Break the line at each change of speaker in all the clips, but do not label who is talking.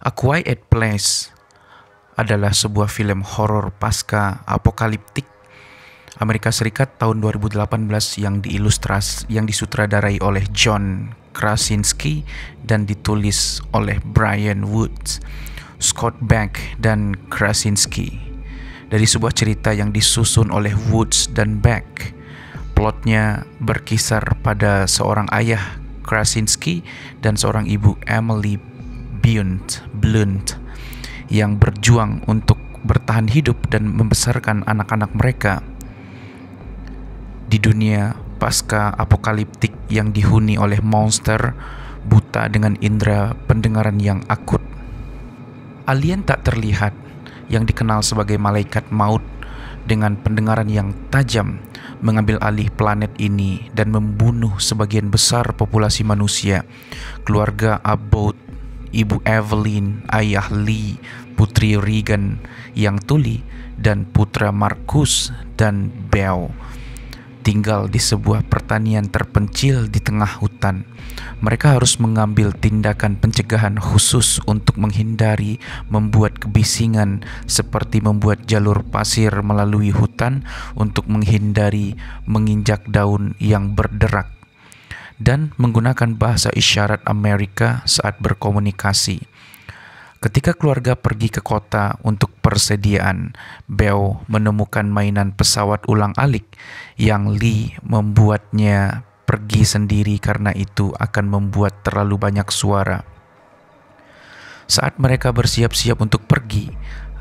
A Quiet Place adalah sebuah film horor pasca apokaliptik Amerika Serikat tahun 2018 yang disutradarai oleh John Krasinski dan ditulis oleh Brian Wood, Scott Beck, dan Krasinski. Dari sebuah cerita yang disusun oleh Woods dan Beck, plotnya berkisar pada seorang ayah Krasinski dan seorang ibu Emily Blunt yang berjuang untuk bertahan hidup dan membesarkan anak-anak mereka di dunia pasca apokaliptik yang dihuni oleh monster buta dengan indera pendengaran yang akut. Alien tak terlihat yang dikenal sebagai malaikat maut dengan pendengaran yang tajam mengambil alih planet ini dan membunuh sebagian besar populasi manusia. Keluarga Abbott, Ibu Evelyn, Ayah Lee, Putri Regan yang tuli, dan putra Marcus dan Belle tinggal di sebuah pertanian terpencil di tengah hutan. Mereka harus mengambil tindakan pencegahan khusus untuk menghindari membuat kebisingan, seperti membuat jalur pasir melalui hutan untuk menghindari menginjak daun yang berderak, dan menggunakan bahasa isyarat Amerika saat berkomunikasi. Ketika keluarga pergi ke kota untuk persediaan, Belle menemukan mainan pesawat ulang-alik yang Lee membuatnya pergi sendiri karena itu akan membuat terlalu banyak suara. Saat mereka bersiap-siap untuk pergi,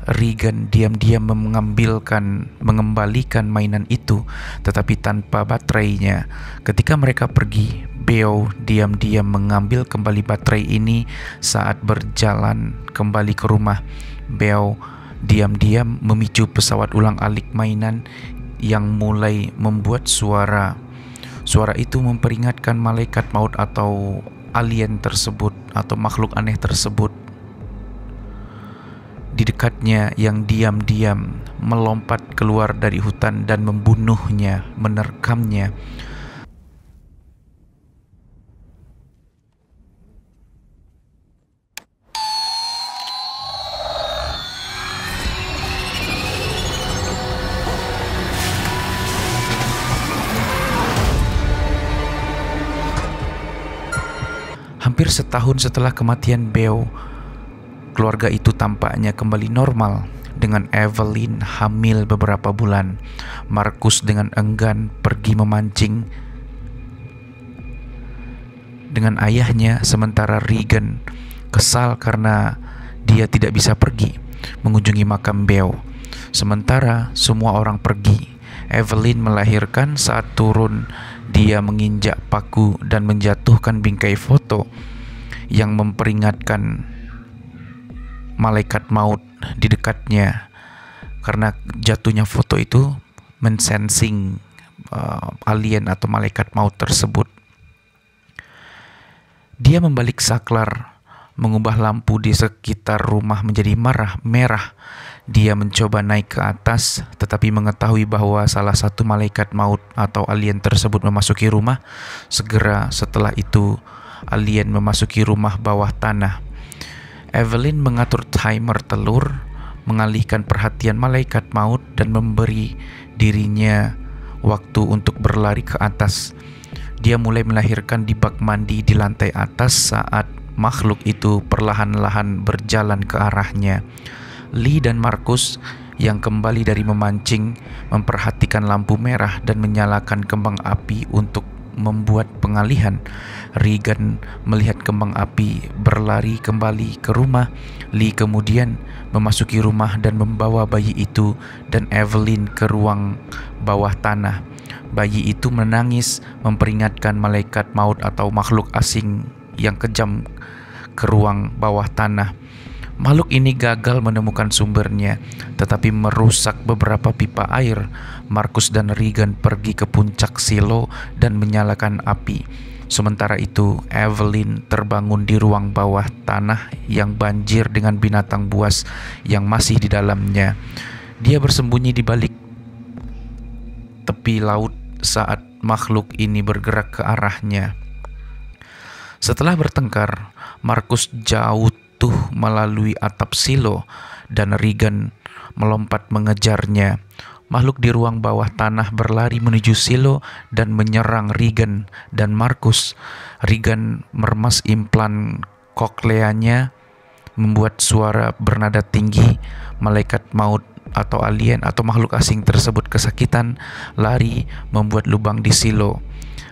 Regan diam-diam mengembalikan mainan itu, tetapi tanpa baterainya. Ketika mereka pergi, Belle diam-diam mengambil kembali baterai ini. Saat berjalan kembali ke rumah, Belle diam-diam memicu pesawat ulang-alik mainan yang mulai membuat suara. Suara itu memperingatkan malaikat maut atau alien tersebut atau makhluk aneh tersebut di dekatnya yang diam-diam melompat keluar dari hutan dan membunuhnya, menerkamnya. Hampir setahun setelah kematian Belle, keluarga itu tampaknya kembali normal, dengan Evelyn hamil beberapa bulan. Marcus dengan enggan pergi memancing dengan ayahnya, sementara Regan kesal karena dia tidak bisa pergi mengunjungi makam Belle. Sementara semua orang pergi, Evelyn melahirkan. Saat turun, dia menginjak paku dan menjatuhkan bingkai foto yang memperingatkan malaikat maut di dekatnya. Karena jatuhnya foto itu mensensing alien atau malaikat maut tersebut. Dia membalik saklar, mengubah lampu di sekitar rumah menjadi merah. Dia mencoba naik ke atas, tetapi mengetahui bahwa salah satu malaikat maut atau alien tersebut memasuki rumah. Segera setelah itu, alien memasuki rumah bawah tanah. Evelyn mengatur timer telur, mengalihkan perhatian malaikat maut dan memberi dirinya waktu untuk berlari ke atas. Dia mulai melahirkan di bak mandi di lantai atas saat makhluk itu perlahan-lahan berjalan ke arahnya. Lee dan Marcus yang kembali dari memancing memperhatikan lampu merah dan menyalakan kembang api untuk membuat pengalihan. Regan melihat kembang api, berlari kembali ke rumah. Lee kemudian memasuki rumah dan membawa bayi itu dan Evelyn ke ruang bawah tanah. Bayi itu menangis, memperingatkan malaikat maut atau makhluk asing yang kejam ke ruang bawah tanah. Makhluk ini gagal menemukan sumbernya, tetapi merusak beberapa pipa air. Marcus dan Regan pergi ke puncak silo dan menyalakan api. Sementara itu, Evelyn terbangun di ruang bawah tanah yang banjir dengan binatang buas yang masih di dalamnya. Dia bersembunyi di balik tepi laut saat makhluk ini bergerak ke arahnya. Setelah bertengkar, Marcus jauh jatuh melalui atap silo dan Regan melompat mengejarnya. Makhluk di ruang bawah tanah berlari menuju silo dan menyerang Regan dan Markus. Regan meremas implan kokleanya, membuat suara bernada tinggi. Malaikat maut atau alien atau makhluk asing tersebut kesakitan, lari membuat lubang di silo.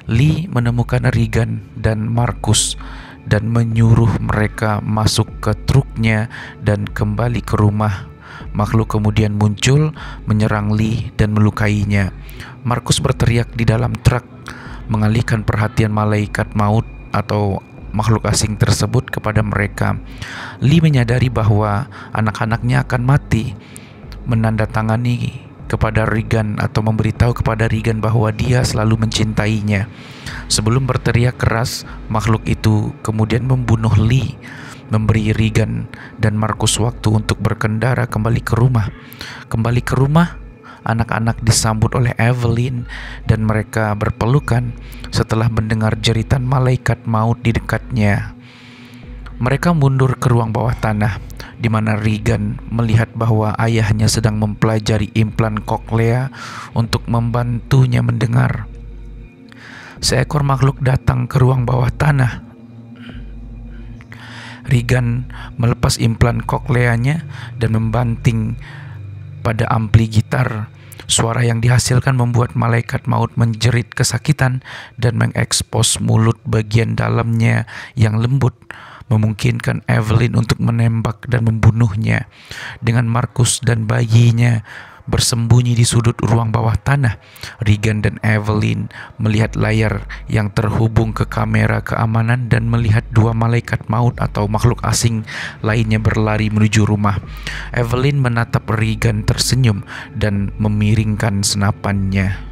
Lee menemukan Regan dan Markus dan menyuruh mereka masuk ke truknya dan kembali ke rumah. Makhluk kemudian muncul, menyerang Lee dan melukainya. Markus berteriak di dalam truk, mengalihkan perhatian malaikat maut atau makhluk asing tersebut kepada mereka. Lee menyadari bahwa anak-anaknya akan mati, menandatangani kepada Regan atau memberitahu kepada Regan bahwa dia selalu mencintainya. Sebelum berteriak keras, makhluk itu kemudian membunuh Lee, memberi Regan dan Markus waktu untuk berkendara kembali ke rumah. Kembali ke rumah, anak-anak disambut oleh Evelyn dan mereka berpelukan setelah mendengar jeritan malaikat maut di dekatnya. Mereka mundur ke ruang bawah tanah, di mana Regan melihat bahwa ayahnya sedang mempelajari implan koklea untuk membantunya mendengar. Seekor makhluk datang ke ruang bawah tanah. Regan melepas implan kokleanya dan membanting pada ampli gitar. Suara yang dihasilkan membuat malaikat maut menjerit kesakitan dan mengekspos mulut bagian dalamnya yang lembut, memungkinkan Evelyn untuk menembak dan membunuhnya. Dengan Markus dan bayinya bersembunyi di sudut ruang bawah tanah, Regan dan Evelyn melihat layar yang terhubung ke kamera keamanan dan melihat dua malaikat maut atau makhluk asing lainnya berlari menuju rumah. Evelyn menatap Regan tersenyum dan memiringkan senapannya.